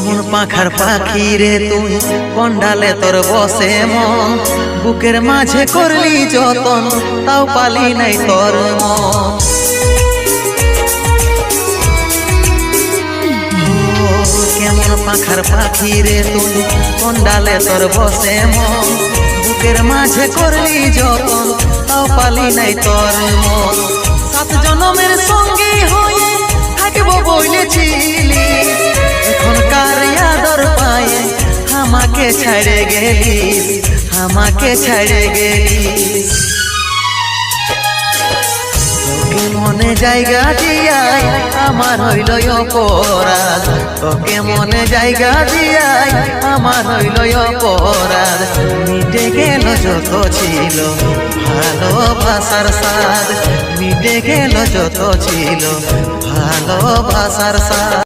কেমন পাখার পাখি রে তুই, কোন ডালে তোর বসে মন, বুকের মাঝে করলি যতন, তাও পালি নাই তোর মন। কেমন পাখার পাখি রে তুই, কোন ডালে তোর বসে মন, বুকের মাঝে করলি যতন, তাও পালি নাই তোর মন। 7 জনমের সঙ্গী হয়ে থাকবো বলেছিলি, এখনকার আদর পায়ে আমাকে ছাড়ে গেলিস, আমাকে ছাড়ে গেলিস। তোকে মনে জায়গা দিয়াই আমার হইল অপরাধ, তোকে মনে জায়গা দিয়াই আমার হইল অপরাধ। মিটে গেল যত ছিল ভালোবাসার স্বাদ, মিটে গেল যত ছিল ভালোবাসার স্বাদ।